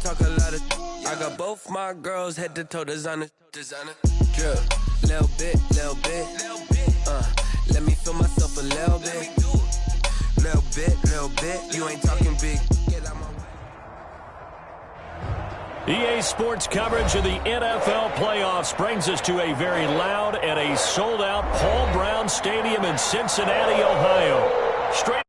talk a lot of. I got both my girls head to toe designer. Drip, little bit. Let me feel myself a little bit. Little bit. You ain't talking big. Get out my way. EA Sports coverage of the NFL playoffs brings us to a very loud and a sold-out Paul Brown Stadium in Cincinnati, Ohio. Straight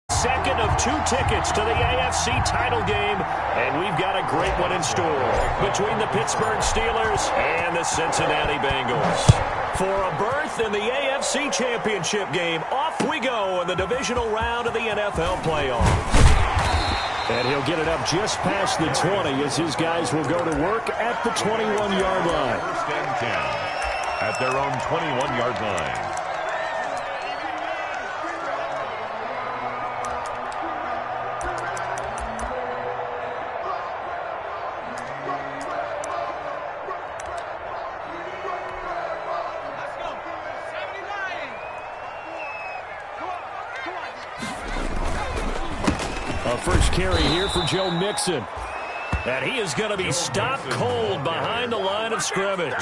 second of 2 tickets to the AFC title game, and we've got a great one in store between the Pittsburgh Steelers and the Cincinnati Bengals. For a berth in the AFC Championship game, off we go in the divisional round of the NFL playoffs. And he'll get it up just past the 20 as his guys will go to work at the 21-yard line. First and 10 at their own 21-yard line. First carry here for Joe Mixon. And he is going to be stopped cold behind the line of scrimmage.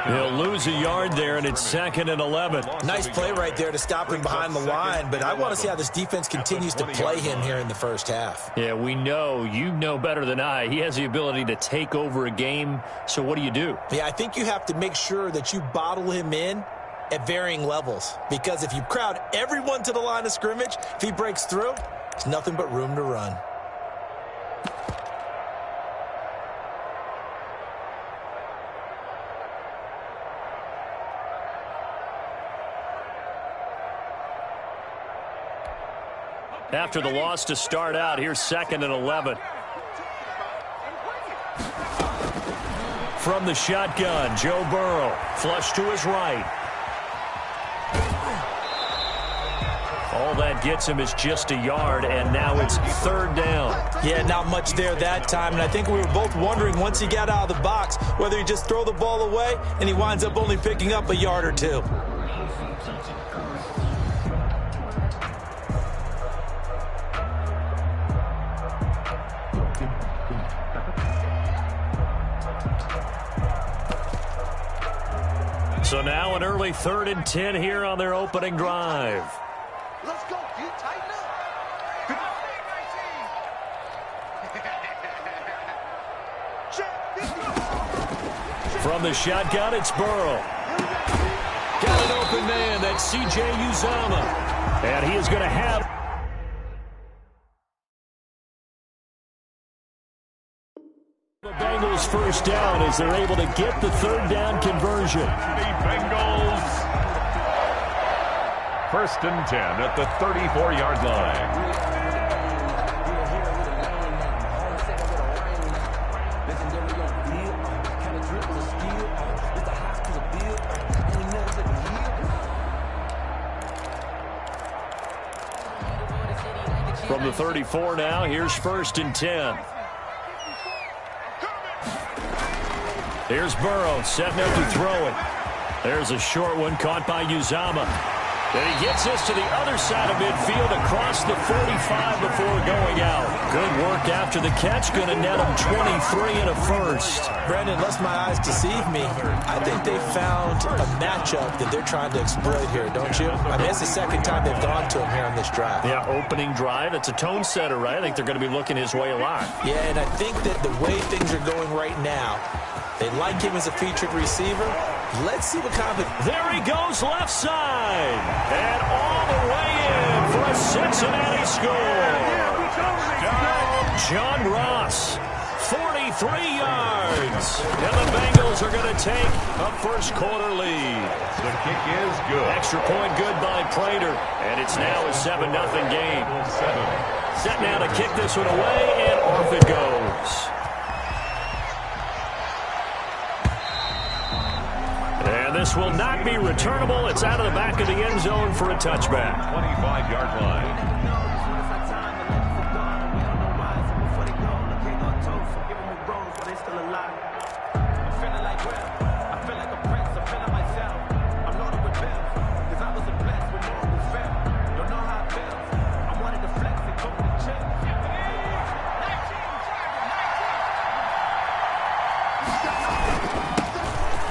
He'll lose a yard there, and it's 2nd and 11. Nice play right there to stop him behind the line, but I want to see how this defense continues to play him here in the first half. Yeah, we know. You know better than I. He has the ability to take over a game, so what do? Yeah, I think you have to make sure that you bottle him in at varying levels, because if you crowd everyone to the line of scrimmage, if he breaks through, there's nothing but room to run. After the loss to start out, here's 2nd and 11. From the shotgun, Joe Burrow, flush to his right. All that gets him is just a yard, and now it's 3rd down. Yeah, not much there that time, and I think we were both wondering once he got out of the box whether he just throw the ball away and he winds up only picking up a yard or 2. So now an early 3rd and 10 here on their opening drive. Let's go. You tighten up. From the shotgun, it's Burrow. Got an open man. That's C.J. Uzomah. And he is going to have the Bengals first down as they're able to get the 3rd down conversion. The Bengals. First and 10 at the 34-yard line. From the 34 now, here's 1st and 10. Here's Burrow setting up to throw it. There's a short one caught by Uzomah. And he gets this to the other side of midfield across the 45 before going out. Good work after the catch. Going to net him 23 and a first. Brandon, lest my eyes deceive me, I think they found a matchup that they're trying to exploit here, don't you? I mean, it's the 2nd time they've gone to him here on this drive. Yeah, opening drive. It's a tone setter, right? I think they're going to be looking his way a lot. Yeah, and I think that the way things are going right now, they like him as a featured receiver. Let's see what kind of... There he goes left side. And all the way in for a Cincinnati score. John Ross, 43 yards. And the Bengals are going to take a first-quarter lead. The kick is good. Extra point good by Prater. And it's now a 7-0 game. Set now to kick this one away, and off it goes. And this will not be returnable. It's out of the back of the end zone for a touchback. 25-yard line.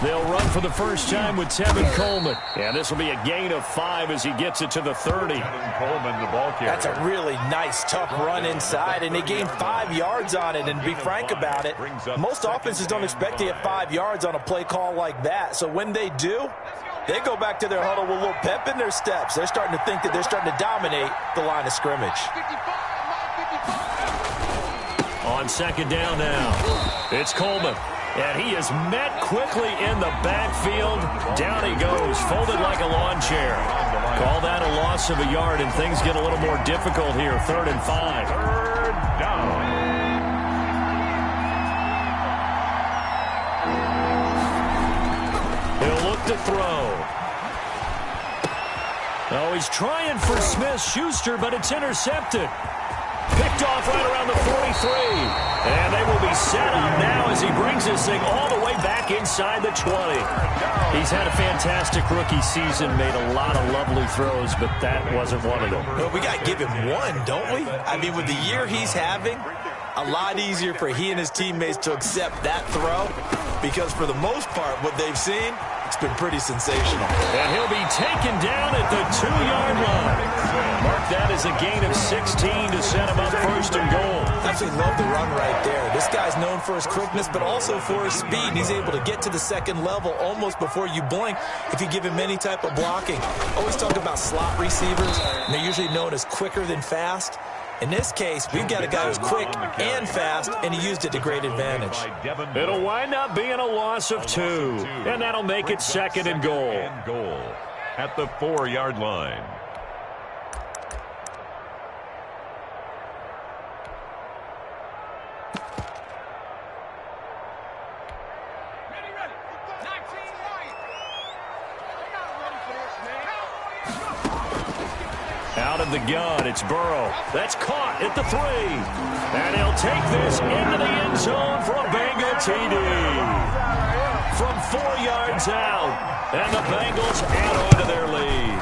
They'll run for the first time with Tevin Coleman. And this will be a gain of 5 as he gets it to the 30. Coleman, the ball carrier. That's a really nice, tough run inside, and they gained 5 yards on it. And to be frank about it, most offenses don't expect to get 5 yards on a play call like that. So when they do, they go back to their huddle with a little pep in their steps. They're starting to think that they're starting to dominate the line of scrimmage. On second down now, it's Coleman. And he is met quickly in the backfield. Down he goes, folded like a lawn chair. Call that a loss of a yard, and things get a little more difficult here. 3rd and 5. Third down. He'll look to throw. Oh, he's trying for Smith-Schuster, but it's intercepted. Picked off right around the 43. And they will be set up now as he brings this thing all the way back inside the 20. He's had a fantastic rookie season, made a lot of lovely throws, but that wasn't one of them. Well, we got to give him one, don't we? I mean, with the year he's having, a lot easier for he and his teammates to accept that throw, because for the most part, what they've seen, it's been pretty sensational. And he'll be taken down at the 2-yard line. Mark that as a gain of 16 to set him up 1st and goal. Absolutely love the run right there. This guy's known for his quickness, but also for his speed. And he's able to get to the second level almost before you blink if you give him any type of blocking. Always talk about slot receivers, and they're usually known as quicker than fast. In this case, we've got a guy who's quick and fast, and he used it to great advantage. It'll wind up being a loss of 2, and that'll make it 2nd and goal. At the 4-yard line. Out of the gun, it's Burrow. That's caught at the 3. And he'll take this into the end zone for a Bengal TD. From 4 yards out. And the Bengals add on to their lead.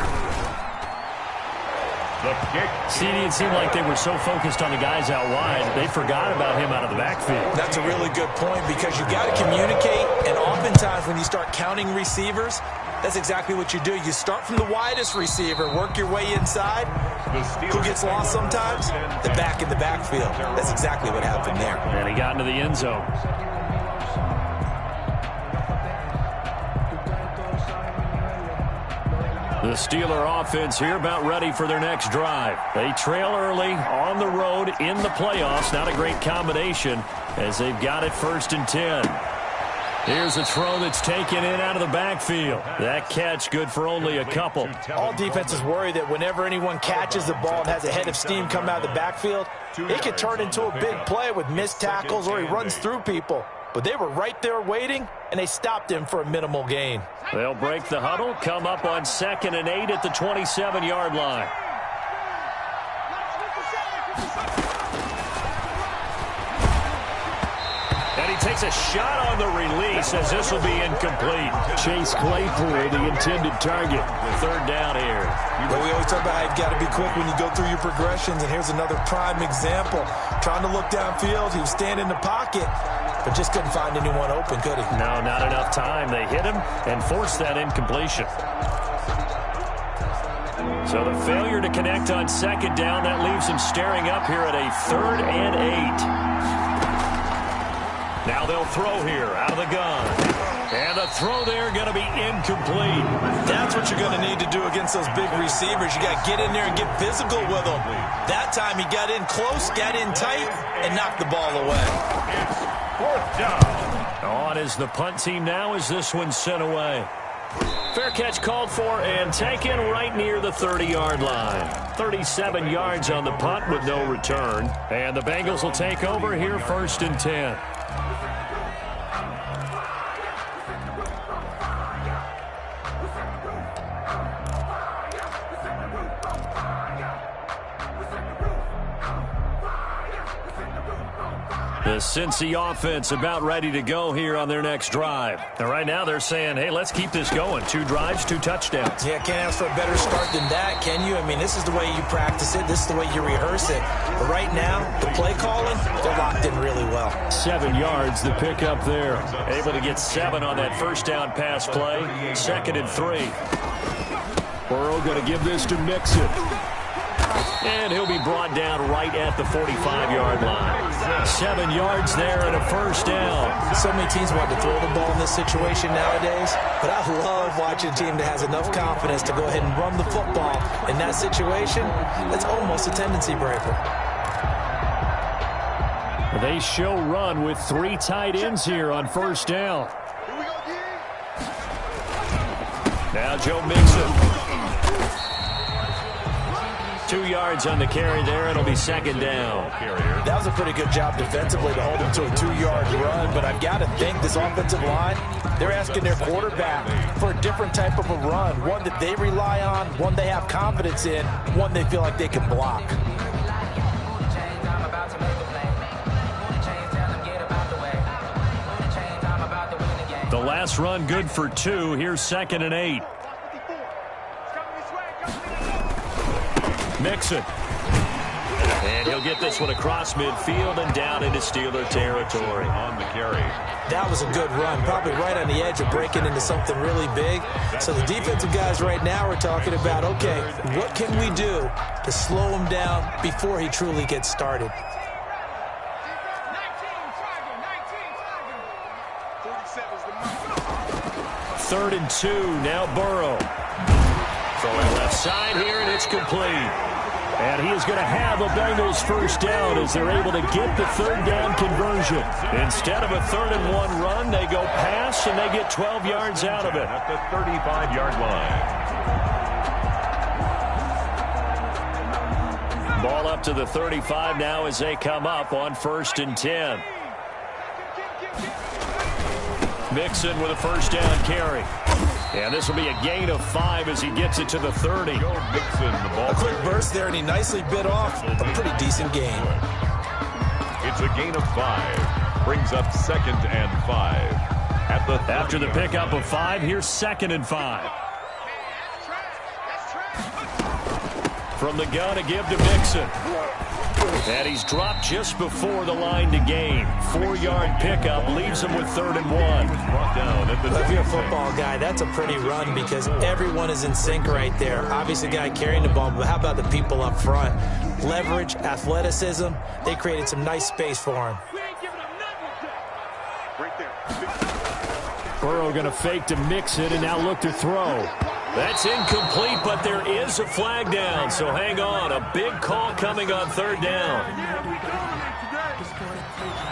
The kick. See, it seemed like they were so focused on the guys out wide, they forgot about him out of the backfield. That's a really good point, because you got to communicate, and oftentimes when you start counting receivers, that's exactly what you do. You start from the widest receiver, work your way inside. Who gets lost sometimes? The back in the backfield. That's exactly what happened there. And he got into the end zone. The Steeler offense here about ready for their next drive. They trail early on the road in the playoffs. Not a great combination as they've got it 1st and 10. Here's a throw that's taken in out of the backfield. That catch good for only a couple. All defenses worry that whenever anyone catches the ball and has a head of steam come out of the backfield, it could turn into a big play with missed tackles or he runs through people. But they were right there waiting, and they stopped him for a minimal gain. They'll break the huddle, come up on 2nd and 8 at the 27-yard line. And he takes a shot on the release as this will be incomplete. Chase Claypool, the intended target. The 3rd down here. Well, we always talk about how you've got to be quick when you go through your progressions, and here's another prime example. Trying to look downfield, he was standing in the pocket, but just couldn't find anyone open, could he? No, not enough time. They hit him and forced that incompletion. So the failure to connect on 2nd down, that leaves him staring up here at a 3rd and 8. Now they'll throw here out of the gun. And the throw there going to be incomplete. That's what you're going to need to do against those big receivers. You got to get in there and get physical with them. That time he got in close, got in tight, and knocked the ball away. 4th down. On is the punt team now as this one's sent away. Fair catch called for and taken right near the 30-yard line. 37 yards on the punt with no return. And the Bengals will take over here 1st and 10. The Cincy offense about ready to go here on their next drive. And right now they're saying, hey, let's keep this going. 2 drives, 2 touchdowns. Yeah, can't ask for a better start than that, can you? I mean, this is the way you practice it. This is the way you rehearse it. But right now, the play calling, they're locked in really well. 7 yards, the pickup there. Able to get 7 on that first down pass play. 2nd and 3. Burrow going to give this to Mixon. And he'll be brought down right at the 45-yard line. 7 yards there and a first down. So many teams want to throw the ball in this situation nowadays, but I love watching a team that has enough confidence to go ahead and run the football. In that situation, that's almost a tendency breaker. They show run with 3 tight ends here on first down. Now Joe Mixon. 2 yards on the carry there. It'll be 2nd down. That was a pretty good job defensively to hold him to a 2-yard run, but I've got to think this offensive line, they're asking their quarterback for a different type of a run, one that they rely on, one they have confidence in, one they feel like they can block. The last run good for 2. Here's 2nd and 8. Mixon. And he'll get this one across midfield and down into Steeler territory. On the carry. That was a good run, probably right on the edge of breaking into something really big. So the defensive guys right now are talking about, okay, what can we do to slow him down before he truly gets started? 3rd and 2. Now Burrow. Throwing left side here, and it's complete. And he is going to have a Bengals first down as they're able to get the 3rd down conversion. Instead of a 3rd and 1 run, they go pass, and they get 12 yards out of it. At the 35-yard line. Ball up to the 35 now as they come up on 1st and 10. Mixon with a first down carry. And this will be a gain of 5 as he gets it to the 30. Joe Mixon, the ball. A quick burst there, and he nicely bit off a pretty decent gain. It's a gain of 5. Brings up 2nd and 5. At the After the pickup of 5, here's 2nd and 5. From the gun to give to Mixon. And he's dropped just before the line to gain. 4-yard pickup leaves him with 3rd and 1. brought down at the If you're a football guy, that's a pretty run because everyone is in sync right there. Obviously, the guy carrying the ball, but how about the people up front? Leverage, athleticism, they created some nice space for him. Burrow going to fake to Mixon and now look to throw. That's incomplete, but there is a flag down, so hang on. A big call coming on 3rd down.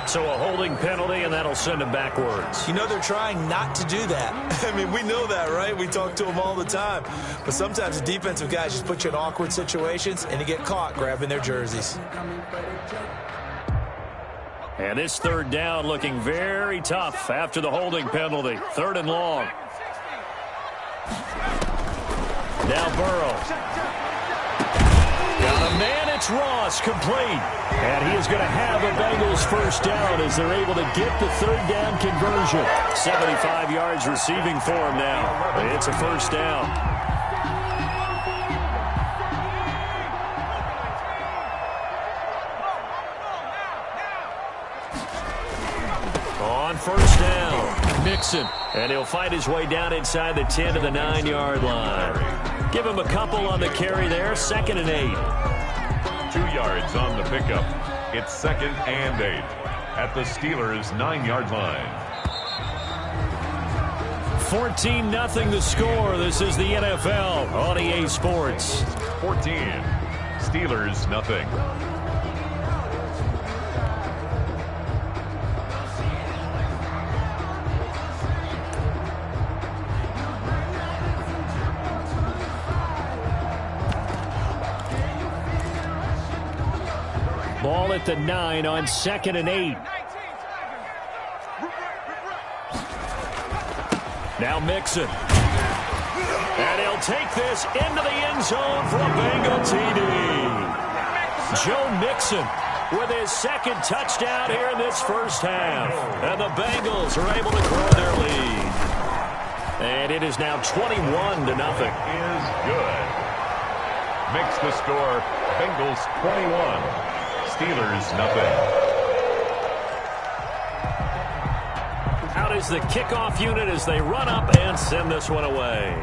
So a holding penalty, and that'll send him backwards. You know, they're trying not to do that. I mean, we know that, right? We talk to them all the time. But sometimes the defensive guys just put you in awkward situations, and you get caught grabbing their jerseys. And this 3rd down looking very tough after the holding penalty. 3rd and long. Now Burrow. Got a man, it's Ross, complete. And he is going to have a Bengals first down as they're able to get the 3rd down conversion. 75 yards receiving for him now. It's a first down. On 1st down, Mixon. And he'll fight his way down inside the 10 to the 9-yard line. Give him a couple on the carry there. 2nd and 8. 2 yards on the pickup. It's 2nd and 8 at the Steelers' 9-yard line. 14-0 the score. This is the NFL on EA Sports. 14. Steelers, nothing. Ball at the 9 on 2nd and 8. Now Mixon. And he'll take this into the end zone for a Bengal TD. Joe Mixon with his second touchdown here in this first half. And the Bengals are able to grow their lead. And it is now 21-0. Is good. Makes the score Bengals 21, Steelers nothing. Out is the kickoff unit as they run up and send this one away.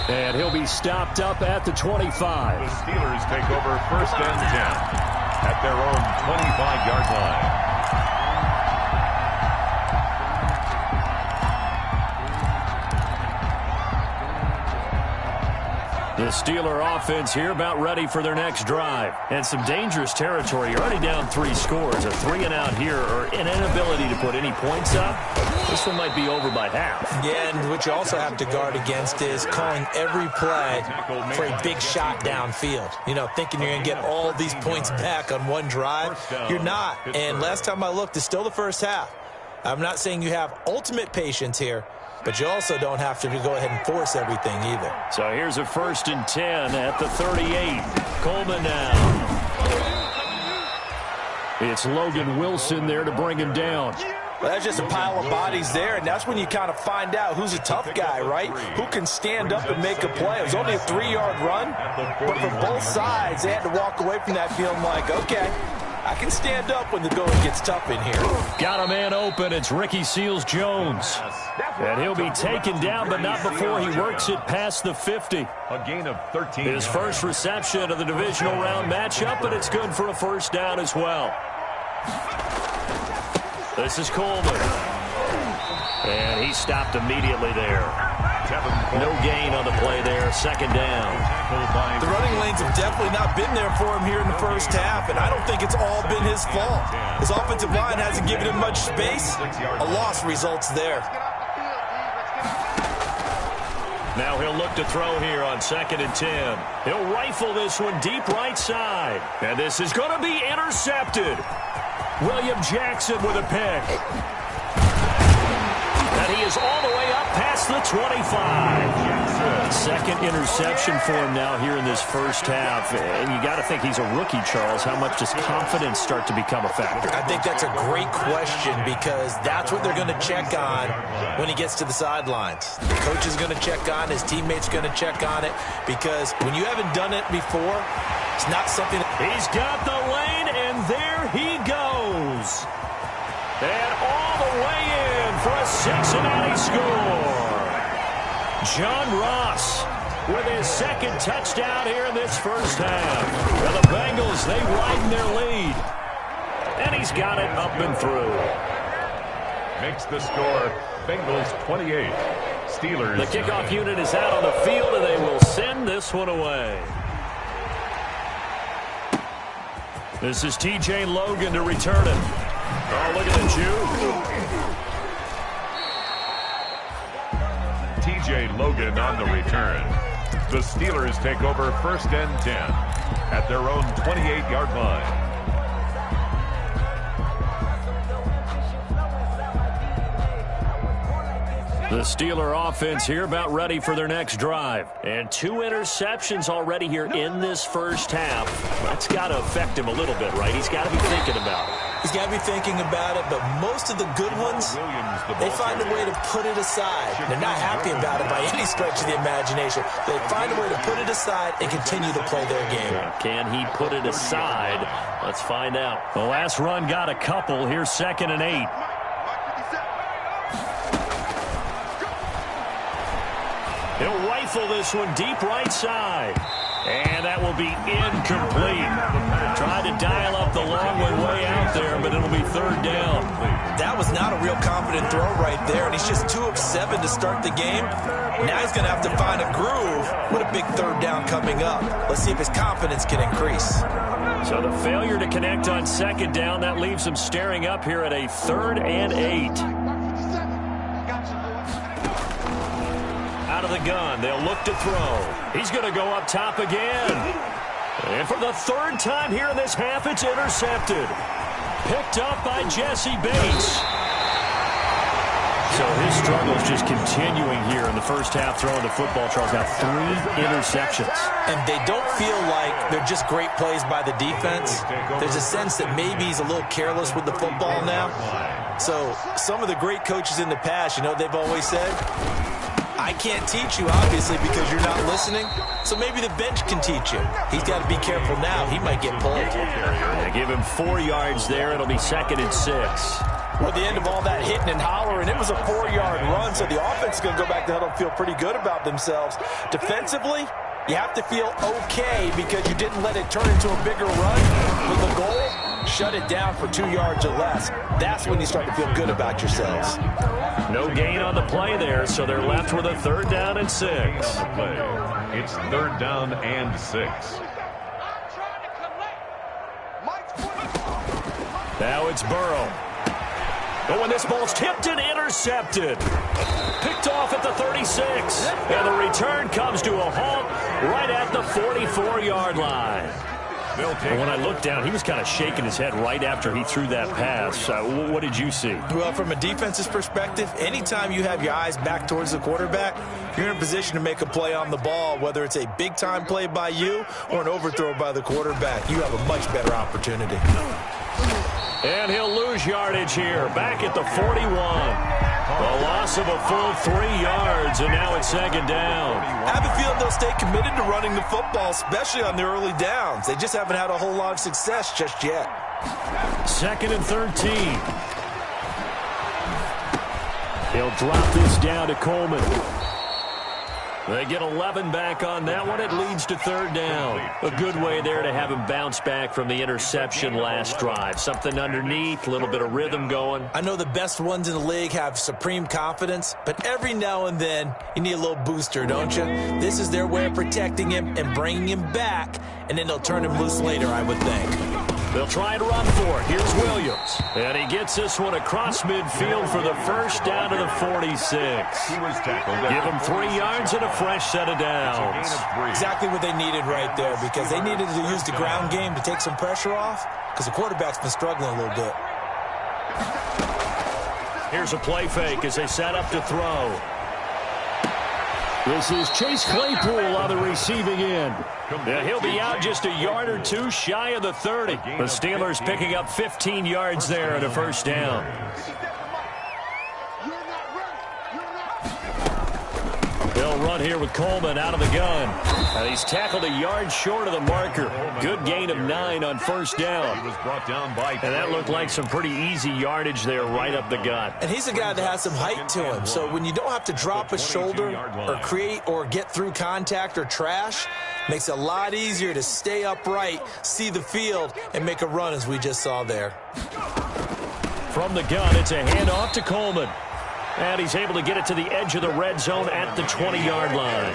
And he'll be stopped up at the 25. The Steelers take over 1st and 10 at their own 25-yard line. The Steeler offense here about ready for their next drive. And some dangerous territory. You're already down 3 scores. A 3-and-out here or an inability to put any points up. This one might be over by half. Yeah, and what you also have to guard against is calling every play for a big shot downfield. You know, thinking you're going to get all these points back on one drive. You're not. And last time I looked, it's still the first half. I'm not saying you have ultimate patience here, but you also don't have to go ahead and force everything either. So here's a 1st and 10 at the 38. Coleman now. It's Logan Wilson there to bring him down. Well, that's just a pile of bodies there, and that's when you kind of find out who's a tough guy, right? Who can stand up and make a play. It was only a 3-yard run, but for both sides, they had to walk away from that feeling like, okay, I can stand up when the going gets tough in here. Got a man open. It's Ricky Seals-Jones. And he'll be taken down, but not before he works it past the 50. A gain of 13. His first reception of the divisional round matchup, but it's good for a 1st down as well. This is Coleman. And he stopped immediately there. No gain on the play there. 2nd down. The running lanes have definitely not been there for him here in the first half, and I don't think it's all been his fault. His offensive line hasn't given him much space. A loss results there. Now he'll look to throw here on 2nd and 10. He'll rifle this one deep right side. And this is going to be intercepted. William Jackson with a pick. And he is all the way up past the 25. 2nd interception for him now here in this first half. And you got to think he's a rookie, Charles. How much does confidence start to become a factor? I think that's a great question because that's what they're going to check on when he gets to the sidelines. The coach is going to check on, his teammates are going to check on it because when you haven't done it before, it's not something. He's got the lane, and there he goes. And all the way in for a Cincinnati score. John Ross with his 2nd touchdown here in this first half. And the Bengals, they widen their lead. And he's got it up and through. Makes the score Bengals 28, Steelers. The kickoff unit is out on the field, and they will send this one away. This is T.J. Logan to return it. Oh, look at the juke. T.J. Logan on the return. The Steelers take over 1st and 10 at their own 28-yard line. The Steeler offense here about ready for their next drive. And 2 interceptions already here in this first half. That's got to affect him a little bit, right? He's got to be thinking about it. He's got to be thinking about it, but most of the good ones, they find a way to put it aside. They're not happy about it by any stretch of the imagination. They find a way to put it aside and continue to play their game. Can he put it aside? Let's find out. The last run got a couple. Here's 2nd and 8. He'll rifle this one deep right side. And that will be incomplete. Tried to dial up the long way out there, but it'll be 3rd down. That was not a real confident throw right there, and he's just 2 of 7 to start the game. Now he's going to have to find a groove with a big 3rd down coming up. Let's see if his confidence can increase. So the failure to connect on 2nd down, that leaves him staring up here at a 3rd and 8. Out of the gun, they'll look to throw. He's going to go up top again. And for the 3rd time here in this half, it's intercepted. Picked up by Jesse Bates. So his struggles just continuing here in the first half throwing the football. Charles, now 3 interceptions. And they don't feel like they're just great plays by the defense. There's a sense that maybe he's a little careless with the football now. So some of the great coaches in the past, you know, they've always said, I can't teach you, obviously, because you're not listening. So maybe the bench can teach you. He's got to be careful now. He might get pulled. They give him 4 yards there. It'll be 2nd and 6. Well, at the end of all that hitting and hollering, it was a 4-yard run, so the offense is going to go back to huddle and feel pretty good about themselves. Defensively, you have to feel okay because you didn't let it turn into a bigger run with the goal. Shut it down for 2 yards or less. That's when you start to feel good about yourselves. No gain on the play there, so they're left with a 3rd down and 6. It's 3rd down and 6. Now it's Burrow. Oh, and this ball's tipped and intercepted. Picked off at the 36. And the return comes to a halt right at the 44-yard line. And when I looked down, he was kind of shaking his head right after he threw that pass. What did you see? Well, from a defense's perspective, anytime you have your eyes back towards the quarterback, you're in a position to make a play on the ball, whether it's a big-time play by you or an overthrow by the quarterback. You have a much better opportunity. And he'll lose yardage here, back at the 41. A loss of a full 3 yards, and now it's 2nd down. I have a feeling they'll stay committed to running the football, especially on the early downs. They just haven't had a whole lot of success just yet. 2nd and 13. He'll drop this down to Coleman. They get 11 back on that one. It leads to 3rd down. A good way there to have him bounce back from the interception last drive. Something underneath, a little bit of rhythm going. I know the best ones in the league have supreme confidence, but every now and then you need a little booster, don't you? This is their way of protecting him and bringing him back, and then they'll turn him loose later, I would think. They'll try and run for it. Here's Williams. And he gets this one across midfield for the 1st down to the 46. He was tackled. Give him 3 yards and a fresh set of downs. Exactly what they needed right there, because they needed to use the ground game to take some pressure off, because the quarterback's been struggling a little bit. Here's a play fake as they set up to throw. This is Chase Claypool on the receiving end. Yeah, he'll be out just a yard or 2 shy of the 30. The Steelers picking up 15 yards there at a 1st down. They'll run here with Coleman out of the gun. And he's tackled a yard short of the marker. Good gain of 9 on 1st down. He was brought down by, and that looked like some pretty easy yardage there right up the gut. And he's a guy that has some height to him. So when you don't have to drop a shoulder or create or get through contact or trash, makes it a lot easier to stay upright, see the field, and make a run as we just saw there. From the gun, it's a handoff to Coleman. And he's able to get it to the edge of the red zone at the 20-yard line.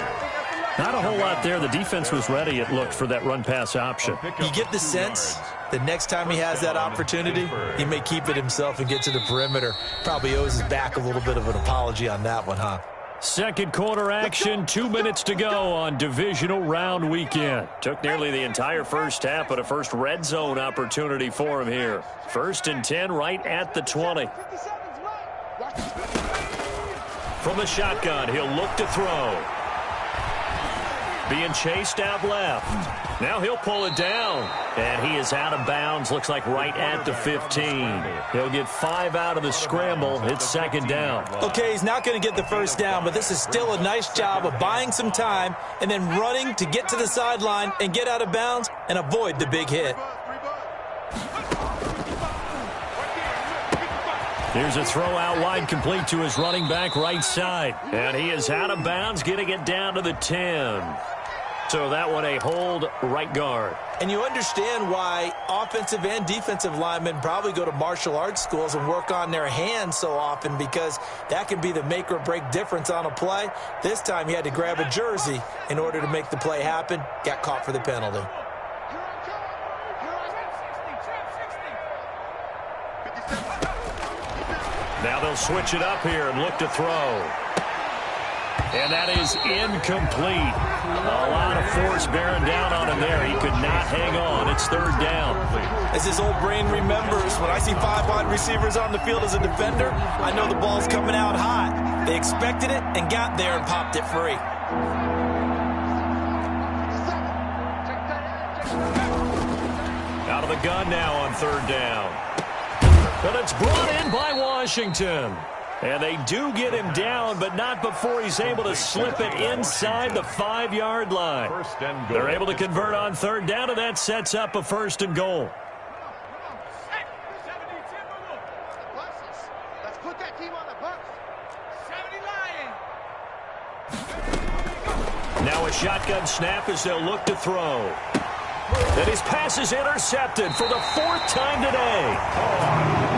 Not a whole lot there. The defense was ready, it looked, for that run-pass option. You get the sense that next time he has that opportunity, he may keep it himself and get to the perimeter. Probably owes his back a little bit of an apology on that one, huh? Second quarter action, 2 minutes to go on divisional round weekend. Took nearly the entire first half, but a first red zone opportunity for him here. 1st and 10 right at the 20. From the shotgun, he'll look to throw. Being chased out left. Now he'll pull it down. And he is out of bounds, looks like right at the 15. He'll get 5 out of the scramble. It's 2nd down. Okay, he's not going to get the 1st down, but this is still a nice job of buying some time and then running to get to the sideline and get out of bounds and avoid the big hit. Here's a throw out wide, complete to his running back right side. And he is out of bounds, getting it down to the 10. So that one a hold right guard. And you understand why offensive and defensive linemen probably go to martial arts schools and work on their hands so often, because that can be the make or break difference on a play. This time he had to grab a jersey in order to make the play happen. Got caught for the penalty. Now they'll switch it up here and look to throw. And that is incomplete. A lot of force bearing down on him there. He could not hang on. It's third down. As his old brain remembers, when I see 5 wide receivers on the field as a defender, I know the ball's coming out hot. They expected it and got there and popped it free. Out of the gun now on third down. But it's brought in by Washington. And they do get him down, but not before he's able to slip it inside the 5-yard line. They're able to convert on third down, and that sets up a first and goal. Let's put that team on the bus. 70 Lions. Now a shotgun snap as they'll look to throw. And his pass is intercepted for the 4th time today.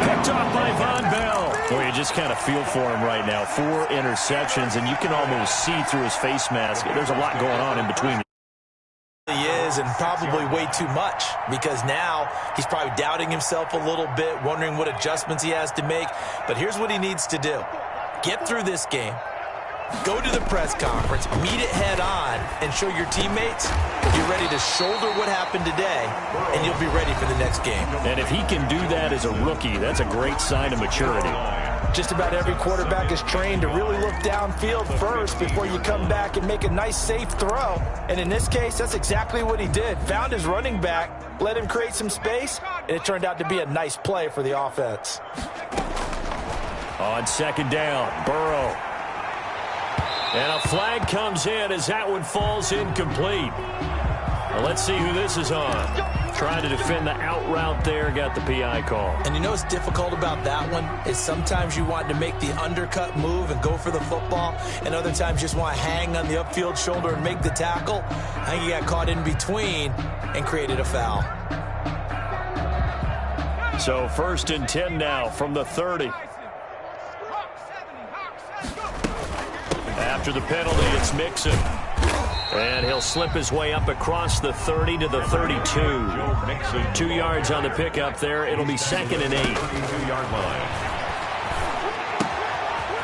Picked off by Von Bell. Boy, you just kind of feel for him right now. 4 interceptions, and you can almost see through his face mask. There's a lot going on in between. He is, and probably way too much, because now he's probably doubting himself a little bit, wondering what adjustments he has to make. But here's what he needs to do. Get through this game. Go to the press conference, meet it head on, and show your teammates you're ready to shoulder what happened today, and you'll be ready for the next game. And if he can do that as a rookie, that's a great sign of maturity. Just about every quarterback is trained to really look downfield first before you come back and make a nice, safe throw. And in this case, that's exactly what he did. Found his running back, let him create some space, and it turned out to be a nice play for the offense. On second down, Burrow. And a flag comes in as that one falls incomplete. Well, let's see who this is on. Trying to defend the out route there, got the PI call. And you know what's difficult about that one is sometimes you want to make the undercut move and go for the football, and other times you just want to hang on the upfield shoulder and make the tackle. I think he got caught in between and created a foul. So 1st and 10 now from the 30. After the penalty, it's Mixon. And he'll slip his way up across the 30 to the 32. 2 yards on the pickup there. It'll be 2nd and 8.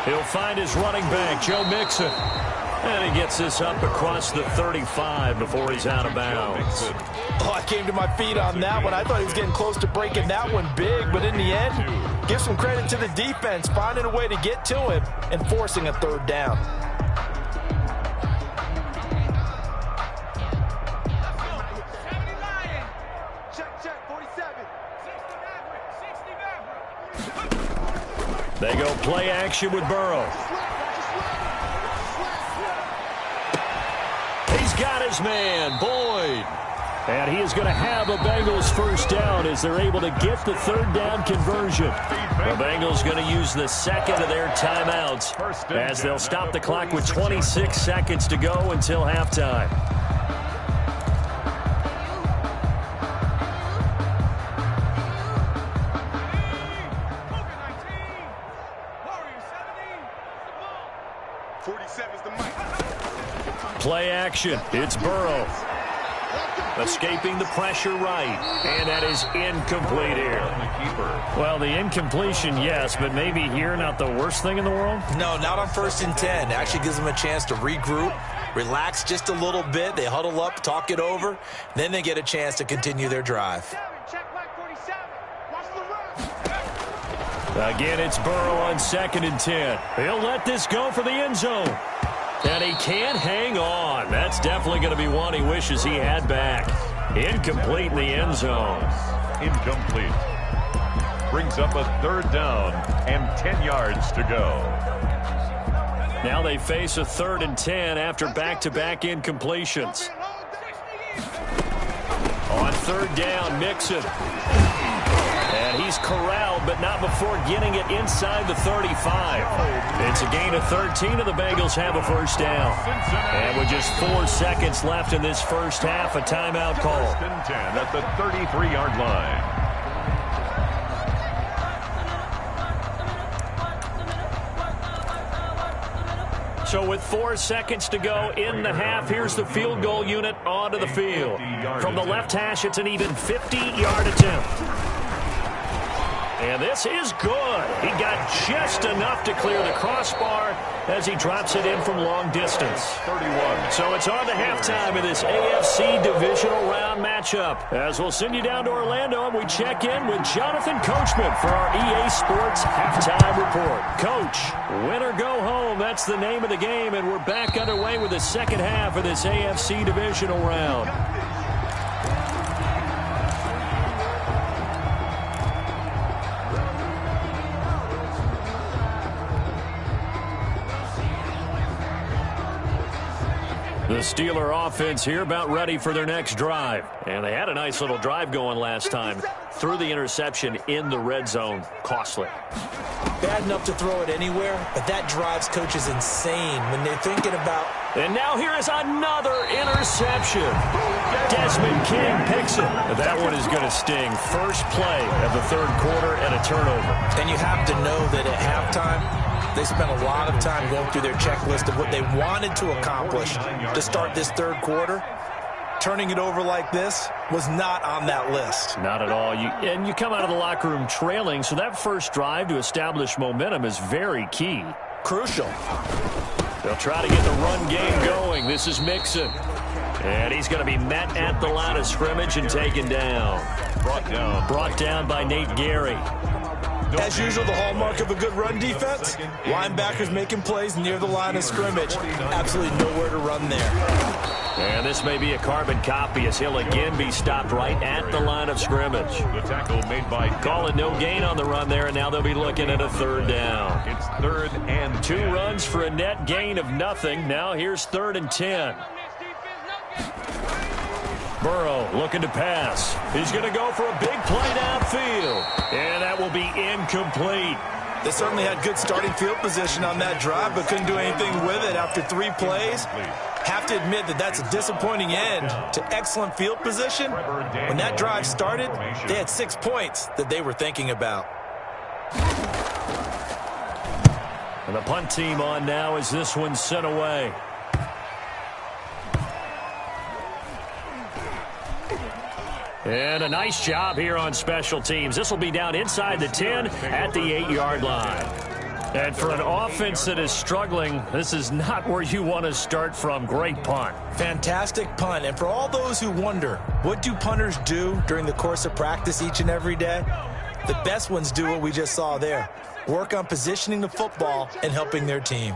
He'll find his running back, Joe Mixon. And he gets this up across the 35 before he's out of bounds. Oh, I came to my feet on that one. I thought he was getting close to breaking that one big, but in the end, give some credit to the defense, finding a way to get to him and forcing a 3rd down. They go play action with Burrow. He's got his man, Boyd. And he is going to have a Bengals first down as they're able to get the 3rd down conversion. The Bengals going to use the 2nd of their timeouts as they'll stop the clock with 26 seconds to go until halftime. Play action. It's Burrow. Escaping the pressure right. And that is incomplete here. Well, the incompletion, yes, but maybe here not the worst thing in the world? No, not on 1st and 10. Actually gives them a chance to regroup, relax just a little bit. They huddle up, talk it over. Then they get a chance to continue their drive. Again, it's Burrow on 2nd and 10. He'll let this go for the end zone. And he can't hang on. That's definitely going to be one he wishes he had back. Incomplete in the end zone. Incomplete. Brings up a 3rd down and 10 yards to go. Now they face a 3rd and 10 after back-to-back incompletions. On 3rd down, Mixon. And he's corralled, but not before getting it inside the 35. It's a gain of 13, and the Bengals have a first down. And with just 4 seconds left in this first half, a timeout call. 1st and 10 at the 33-yard line. So with 4 seconds to go in the half, here's the field goal unit onto the field. From the left hash, it's an even 50-yard attempt. And this is good. He got just enough to clear the crossbar as he drops it in from long distance. 31. So it's on to halftime of this AFC divisional round matchup. As we'll send you down to Orlando and we check in with Jonathan Coachman for our EA Sports halftime report. Coach, win or go home, that's the name of the game, and we're back underway with the second half of this AFC divisional round. The Steeler offense here about ready for their next drive. And they had a nice little drive going last time. Threw the interception in the red zone. Costly. Bad enough to throw it anywhere, but that drives coaches insane when they're thinking about... And now here is another interception. Desmond King picks it. That one is going to sting. First play of the third quarter and a turnover. And you have to know that at halftime, they spent a lot of time going through their checklist of what they wanted to accomplish to start this third quarter. Turning it over like this was not on that list. Not at all. You come out of the locker room trailing, so that first drive to establish momentum is very key. Crucial. They'll try to get the run game going. This is Mixon. And he's going to be met at the line of scrimmage and taken down. Brought down by Nate Gary. As usual, the hallmark of a good run defense, linebackers making plays near the line of scrimmage. Absolutely nowhere to run there. And this may be a carbon copy as he'll again be stopped right at the line of scrimmage. The tackle made by Calling no gain on the run there, and now they'll be looking at a third down. It's 3rd and 2 runs for a net gain of nothing. Now here's 3rd and 10. Burrow looking to pass. He's going to go for a big play downfield. And that will be incomplete. They certainly had good starting field position on that drive, but couldn't do anything with it after 3 plays. Have to admit that that's a disappointing end to excellent field position. When that drive started, they had 6 points that they were thinking about. And the punt team on now as this one's sent away. And a nice job here on special teams. This will be down inside the 10 at the 8-yard line. And for an offense that is struggling, this is not where you want to start from. Great punt. Fantastic punt. And for all those who wonder, what do punters do during the course of practice each and every day? The best ones do what we just saw there. Work on positioning the football and helping their team.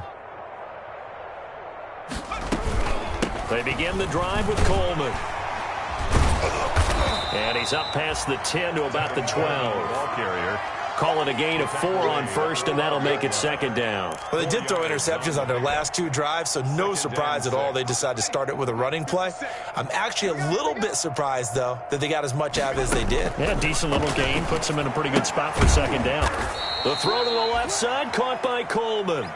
They begin the drive with Coleman. And he's up past the 10 to about the 12. ball carrier. Call it a gain of 4 on first, and that'll make it 2nd down. Well, they did throw interceptions on their last 2 drives, so no surprise at all they decided to start it with a running play. I'm actually a little bit surprised, though, that they got as much out as they did. Yeah, decent little gain. Puts them in a pretty good spot for 2nd down. The throw to the left side, caught by Coleman.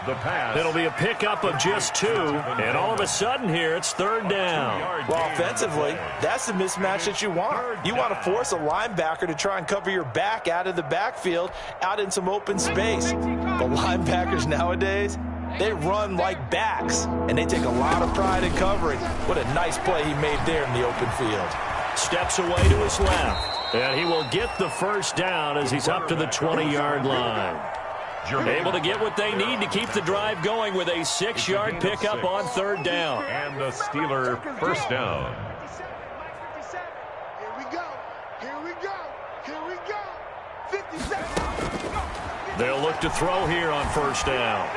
The pass. It'll be a pickup of just 2, and all of a sudden here, it's 3rd down. Well, offensively, that's the mismatch that you want. You want to force a linebacker to try and cover your back out of the backfield, out in some open space. The linebackers nowadays, they run like backs, and they take a lot of pride in covering. What a nice play he made there in the open field. Steps away to his left, and he will get the 1st down as he's up to the 20-yard line. Able to get what they need to keep the drive going with a 6-yard pickup on 3rd down. And the Steeler 1st down. 57. Here we go. Here we go. Here we go. 57. They'll look to throw here on 1st down.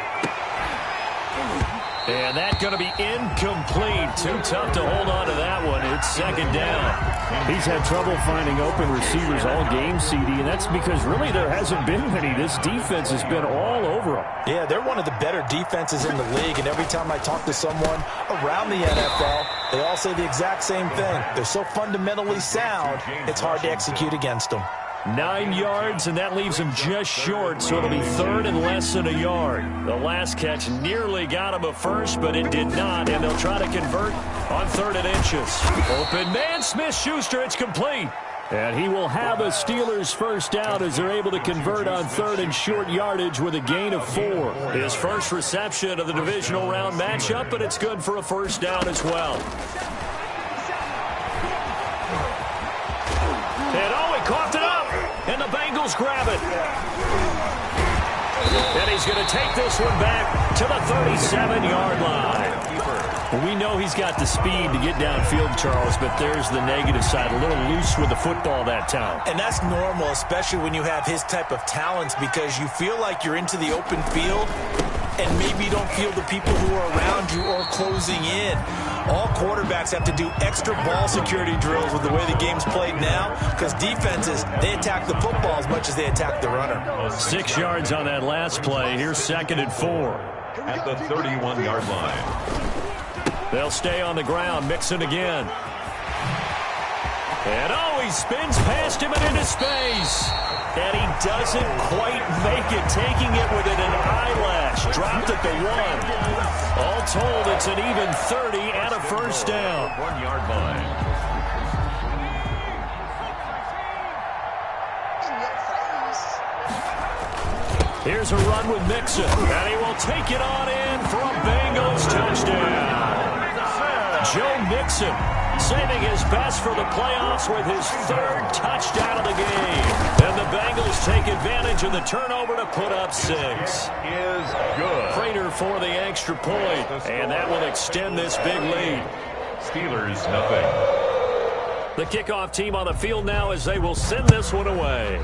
And that's going to be incomplete. Too tough to hold on to that one. It's 2nd down. He's had trouble finding open receivers all game, CD, and that's because really there hasn't been many. This defense has been all over them. Yeah, they're one of the better defenses in the league, and every time I talk to someone around the NFL, they all say the exact same thing. They're so fundamentally sound, it's hard to execute against them. 9 yards, and that leaves him just short, so it'll be 3rd and less than a yard. The last catch nearly got him a first, but it did not, and they'll try to convert on 3rd and inches. Open man, Smith-Schuster, it's complete. And he will have a Steelers 1st down as they're able to convert on 3rd and short yardage with a gain of 4. His first reception of the divisional round matchup, but it's good for a 1st down as well. And oh, he coughed it up. And the Bengals Bengals grab it. And he's going to take this one back to the 37-yard line. We know he's got the speed to get downfield, Charles, but there's the negative side. A little loose with the football that time. And that's normal, especially when you have his type of talents, because you feel like you're into the open field and maybe you don't feel the people who are around you or closing in. All quarterbacks have to do extra ball security drills with the way the game's played now, because defenses, they attack the football as much as they attack the runner. 6 yards on that last play. Here's 2nd and 4. At the 31-yard line. They'll stay on the ground. Mixon again. And he spins past him and into space. And he doesn't quite make it, taking it within an eyelash. Dropped at the 1. All told, it's an even 30 and a first down. 1-yard line. Here's a run with Mixon. And he will take it on in for a Bengals touchdown. Joe Mixon saving his best for the playoffs with his 3rd touchdown of the game. And the Bengals take advantage of the turnover to put up 6. Is good. Prater for the extra point, and that will extend this big lead. Steelers, nothing. The kickoff team on the field now as they will send this one away.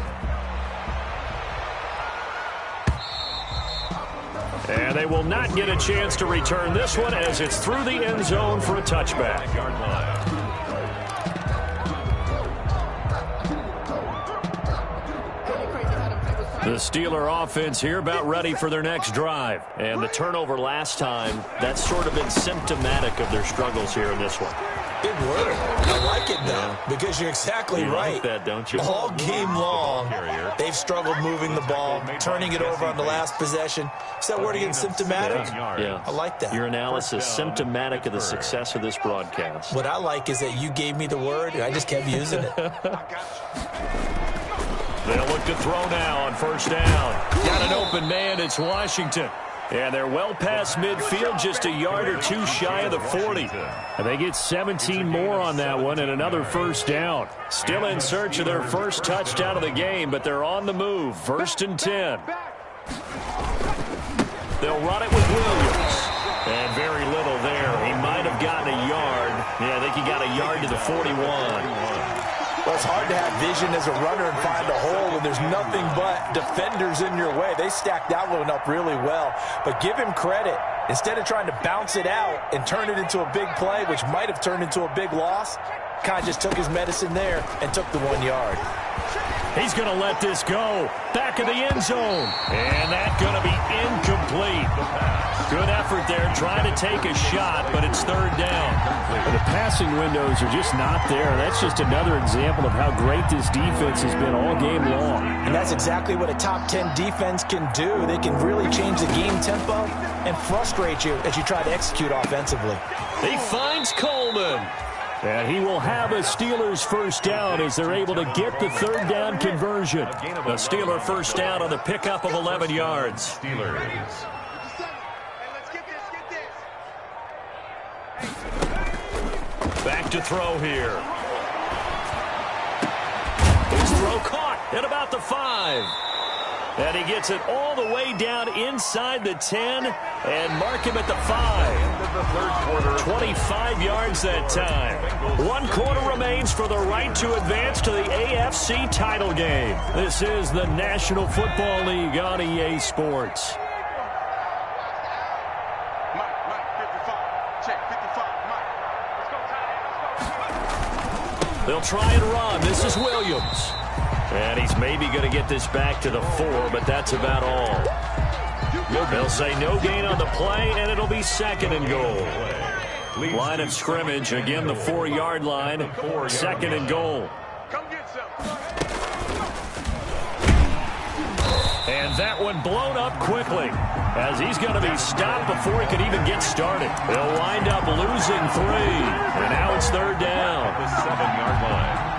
And they will not get a chance to return this one as it's through the end zone for a touchback. The Steeler offense here about ready for their next drive. And the turnover last time, that's sort of been symptomatic of their struggles here in this one. Big word. I like it, though, because you're exactly right. Like that, don't you? All game long, they've struggled moving the ball, turning it over on the last possession. Is that word again, symptomatic? Yeah. I like that. Your analysis, symptomatic of the success of this broadcast. What I like is that you gave me the word, and I just kept using it. They'll look to throw now on first down. Got an open man. It's Washington. And they're well past midfield, just a yard or 2 shy of the 40. And they get 17 more on that one and another first down. Still in search of their first touchdown of the game, but they're on the move. 1st and 10. They'll run it with Williams. And very little there. He might have gotten a yard. Yeah, I think he got a yard to the 41. Well, it's hard to have vision as a runner and find a hole when there's nothing but defenders in your way. They stacked that one up really well. But give him credit. Instead of trying to bounce it out and turn it into a big play, which might have turned into a big loss, kind of just took his medicine there and took the 1 yard. He's going to let this go. Back of the end zone. And that's going to be incomplete. Good effort there, trying to take a shot, but it's 3rd down. The passing windows are just not there. That's just another example of how great this defense has been all game long. And that's exactly what a top 10 defense can do. They can really change the game tempo and frustrate you as you try to execute offensively. He finds Coleman. And he will have a Steelers first down as they're able to get the 3rd down conversion. A Steeler first down on the pickup of 11 yards. Steelers. Back to throw here. His throw caught at about the 5. And he gets it all the way down inside the 10 and mark him at the 5. 25 yards that time. 1 quarter remains for the right to advance to the AFC title game. This is the National Football League on EA Sports. They'll try and run. This is Williams. And he's maybe going to get this back to the 4, but that's about all. They'll say no gain on the play, and it'll be 2nd and goal. Line of scrimmage, again the 4-yard line, 2nd and goal. And that one blown up quickly, as he's going to be stopped before he could even get started. They'll wind up losing 3, and now it's 3rd down. The 7-yard line.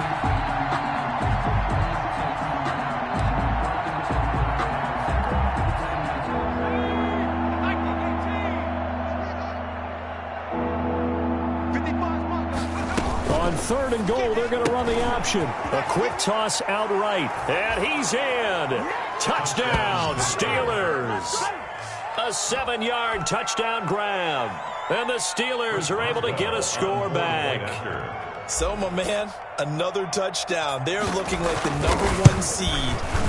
On 3rd and goal, they're going to run the option. A quick toss outright, and he's in. Touchdown, Steelers. A 7-yard touchdown grab. And the Steelers are able to get a score back. So, my man, another touchdown. They're looking like the #1 seed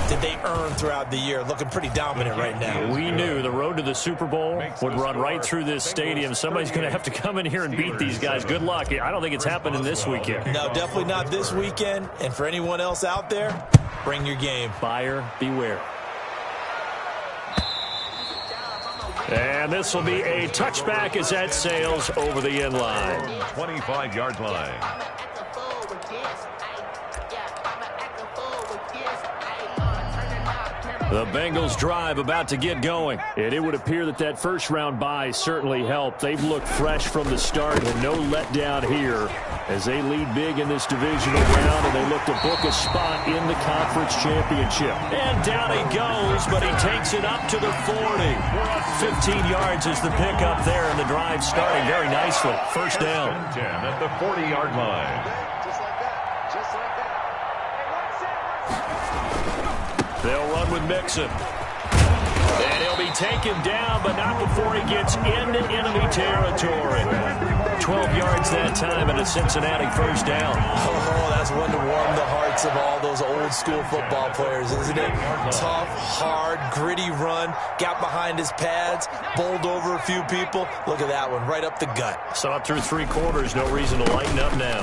that they earned throughout the year. Looking pretty dominant right now. We knew the road to the Super Bowl would run right through this stadium. Somebody's going to have to come in here and beat these guys. Good luck. I don't think it's happening this weekend. No, definitely not this weekend. And for anyone else out there, bring your game. Buyer beware. And this will be a touchback as that sails over the end line. 25-yard line. The Bengals drive about to get going. And it would appear that first-round bye certainly helped. They've looked fresh from the start and no letdown here as they lead big in this divisional round, and they look to book a spot in the conference championship. And down he goes, but he takes it up to the 40. 15 yards is the pickup there, and the drive starting very nicely. First down. 10 at the 40-yard line. Just like that. Just like that. They'll run with Mixon. And he'll be taken down, but not before he gets into enemy territory. 12 yards that time and a Cincinnati first down. Oh, that's one to warm the hearts of all those old school football players, isn't it? Tough, hard, gritty run. Got behind his pads, bowled over a few people. Look at that one, right up the gut. Saw it through 3 quarters. No reason to lighten up now.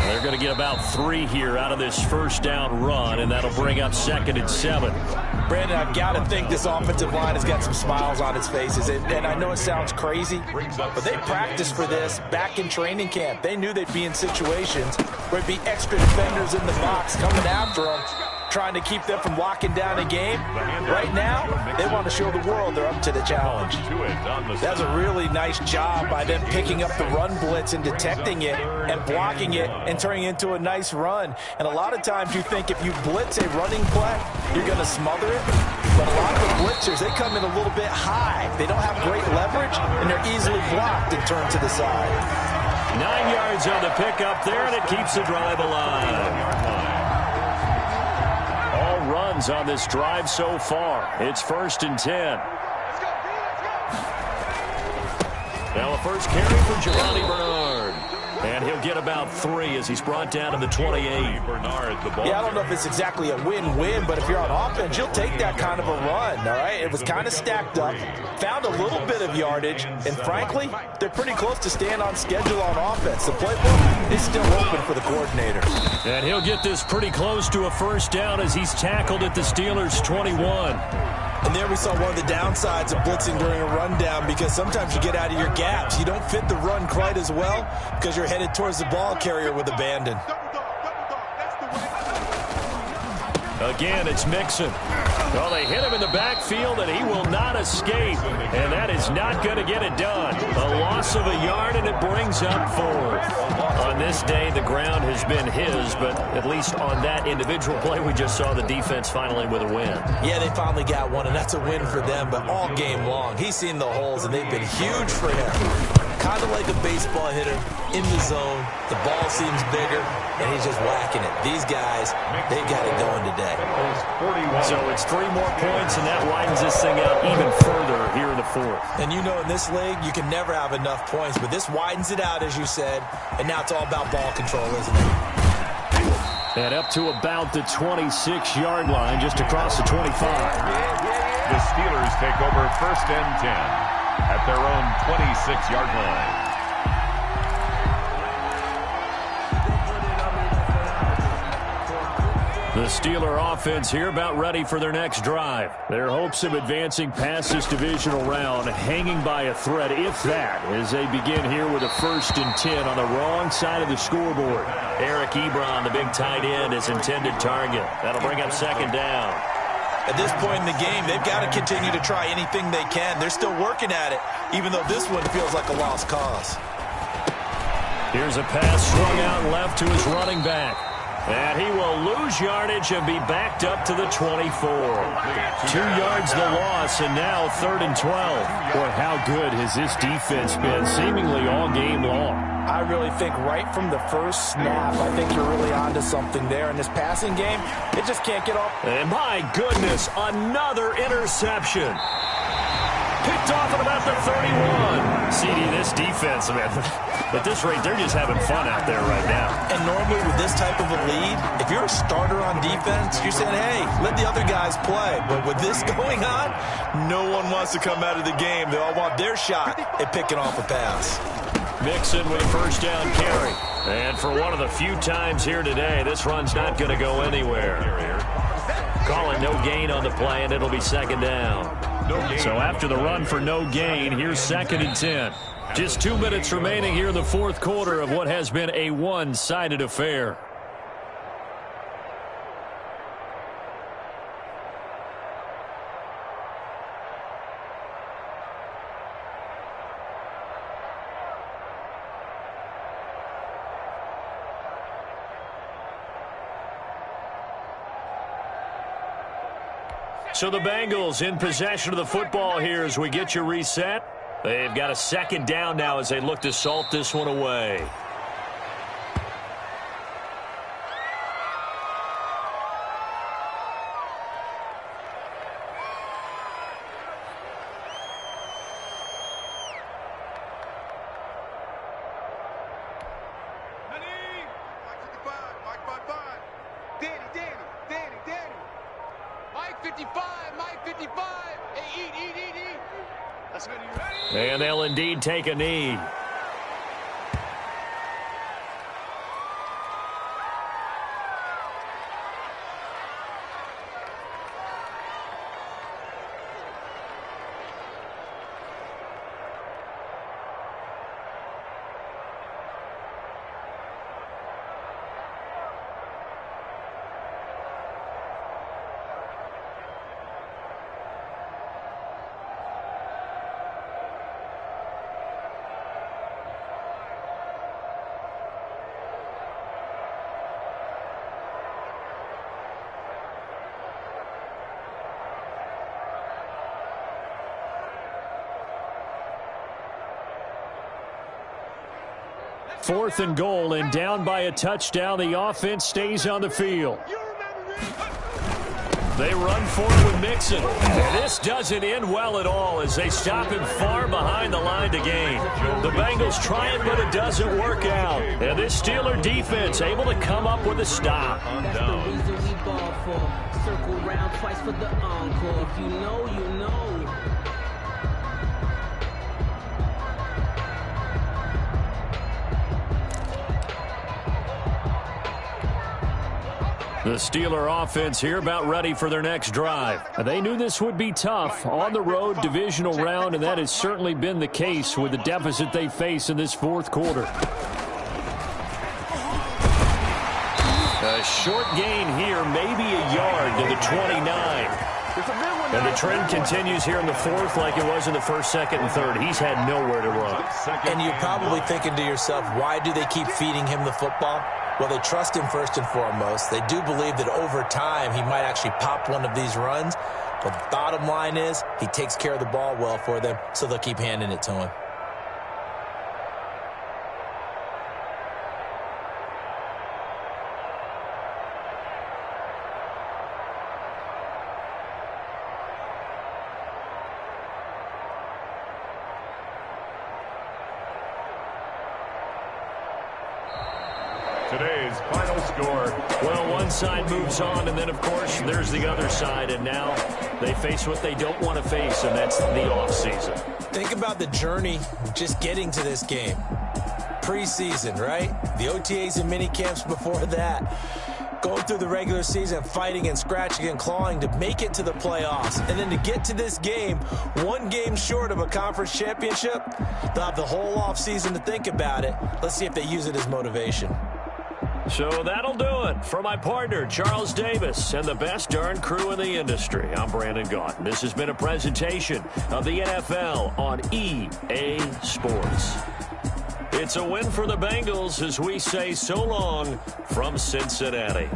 They're going to get about 3 here out of this first down run, and that'll bring up 2nd and 7. Brandon, I've got to think this offensive line has got some smiles on its faces. And I know it sounds crazy, but they practiced for this back in training camp. They knew they'd be in situations where it'd be extra defenders in the box coming after them, trying to keep them from locking down a game. Right now, they want to show the world they're up to the challenge. That's a really nice job by them picking up the run blitz and detecting it and blocking it and turning it into a nice run. And a lot of times you think if you blitz a running play, you're going to smother it. But a lot of the blitzers, they come in a little bit high. They don't have great leverage, and they're easily blocked and turned to the side. 9 yards on the pickup there, and it keeps the drive alive. Runs on this drive so far. It's 1st and 10. Now a first carry for Giovanni Bernard. And he'll get about 3 as he's brought down to the 28. Bernard, the ball. Yeah, I don't know if it's exactly a win-win, but if you're on offense, you'll take that kind of a run, all right? It was kind of stacked up, found a little bit of yardage, and frankly, they're pretty close to staying on schedule on offense. The playbook is still open for the coordinator. And he'll get this pretty close to a first down as he's tackled at the Steelers' 21. And there we saw one of the downsides of blitzing during a rundown, because sometimes you get out of your gaps. You don't fit the run quite as well because you're headed towards the ball carrier with abandon. Again, it's Mixon. Well, they hit him in the backfield, and he will not escape. And that is not going to get it done. A loss of a yard, and it brings up 4. On this day, the ground has been his, but at least on that individual play, we just saw the defense finally with a win. Yeah, they finally got one, and that's a win for them, but all game long, he's seen the holes, and they've been huge for him. Kind of like a baseball hitter in the zone. The ball seems bigger, and he's just whacking it. These guys, they've got it going today. So it's 3 more points, and that widens this thing out even further here in the 4th. And you know, in this league, you can never have enough points, but this widens it out, as you said, and now it's all about ball control, isn't it? And up to about the 26-yard line, just across the 25. The Steelers take over 1st and 10 at their own 26-yard line. The Steeler offense here about ready for their next drive. Their hopes of advancing past this divisional round hanging by a thread, if that, as they begin here with a 1st and 10 on the wrong side of the scoreboard. Eric Ebron, the big tight end, is intended target. That'll bring up 2nd down. At this point in the game, they've got to continue to try anything they can. They're still working at it, even though this one feels like a lost cause. Here's a pass swung out left to his running back. And he will lose yardage and be backed up to the 24. 2 yards the loss, and now 3rd and 12. Boy, how good has this defense been, seemingly all game long. I really think right from the first snap, I think you're really onto something there. In this passing game, it just can't get off. And my goodness, another interception. Picked off at about the 31. CD, this defense, man, at this rate, they're just having fun out there right now. And normally with this type of a lead, if you're a starter on defense, you're saying, hey, let the other guys play. But with this going on, no one wants to come out of the game. They all want their shot at picking off a pass. Mixon with a first down carry. And for one of the few times here today, this run's not going to go anywhere. Call it no gain on the play, and it'll be 2nd down. So after the run for no gain, here's 2nd and 10. Just 2 minutes remaining here in the 4th quarter of what has been a one-sided affair. So the Bengals in possession of the football here as we get you reset. They've got a 2nd down now as they look to salt this one away. And they'll indeed take a knee. Fourth and goal, and down by a touchdown. The offense stays on the field. They run for it with Mixon. And this doesn't end well at all as they stop him far behind the line to gain. The Bengals try it, but it doesn't work out. And this Steeler defense able to come up with a stop. That's the reason we ball for. Circle round twice for the encore. If you know, you know. The Steeler offense here about ready for their next drive. They knew this would be tough on the road divisional round, and that has certainly been the case with the deficit they face in this 4th quarter. A short gain here, maybe a yard to the 29. And the trend continues here in the 4th like it was in the 1st, 2nd, and 3rd. He's had nowhere to run. And you're probably thinking to yourself, why do they keep feeding him the football? Well, they trust him first and foremost. They do believe that over time he might actually pop one of these runs. But the bottom line is he takes care of the ball well for them, so they'll keep handing it to him. Today's final score. Well, one side moves on, and then, of course, there's the other side. And now they face what they don't want to face, and that's the offseason. Think about the journey just getting to this game. Preseason, right? The OTAs and mini camps before that. Going through the regular season, fighting and scratching and clawing to make it to the playoffs. And then to get to this game, one game short of a conference championship, they'll have the whole offseason to think about it. Let's see if they use it as motivation. So that'll do it. For my partner, Charles Davis, and the best darn crew in the industry, I'm Brandon Gaughan. This has been a presentation of the NFL on EA Sports. It's a win for the Bengals as we say so long from Cincinnati.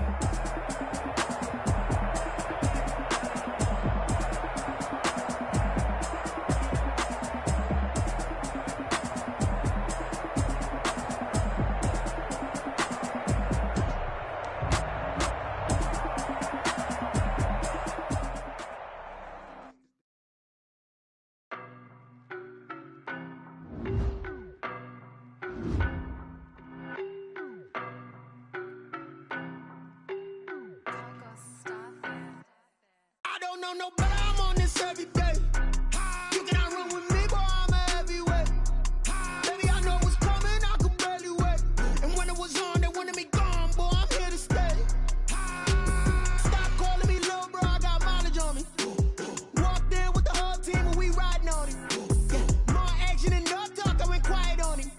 No, but I'm on this every day. You cannot run with me, boy, I'm a heavyweight. Baby, I know what's coming, I could barely wait. And when it was on, they wanted me gone, boy, I'm here to stay. Stop calling me little bro, I got mileage on me. Walked in with the whole team and we riding on him. More action and no talk, I went quiet on him.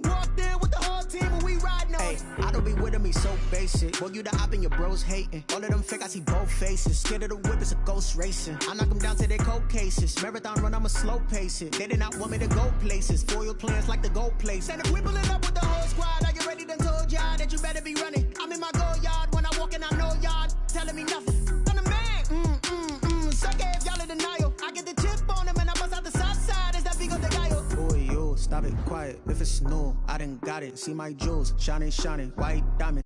Walked in with the whole team and we riding on him. I don't be with him, he's so basic. Boy, you the op and your bros hating. All of them fake, I see both faces. Scared of the whip, it's a ghost racing. I knock them down to their cold cases. Marathon run, I'ma slow pace it. They did not want me to go places. Foil plans like the gold place. And if we pulling up with the whole squad, I get ready to told y'all that you better be running. I'm in my go yard, when I walk in, I know y'all telling me nothing. I'm the man, suck it if y'all in denial. I get the chip on him and I bust out the south side, is that big of the guy? Boy, yo, stop it, quiet. If it's new, I done got it. See my jewels, shining, white diamond.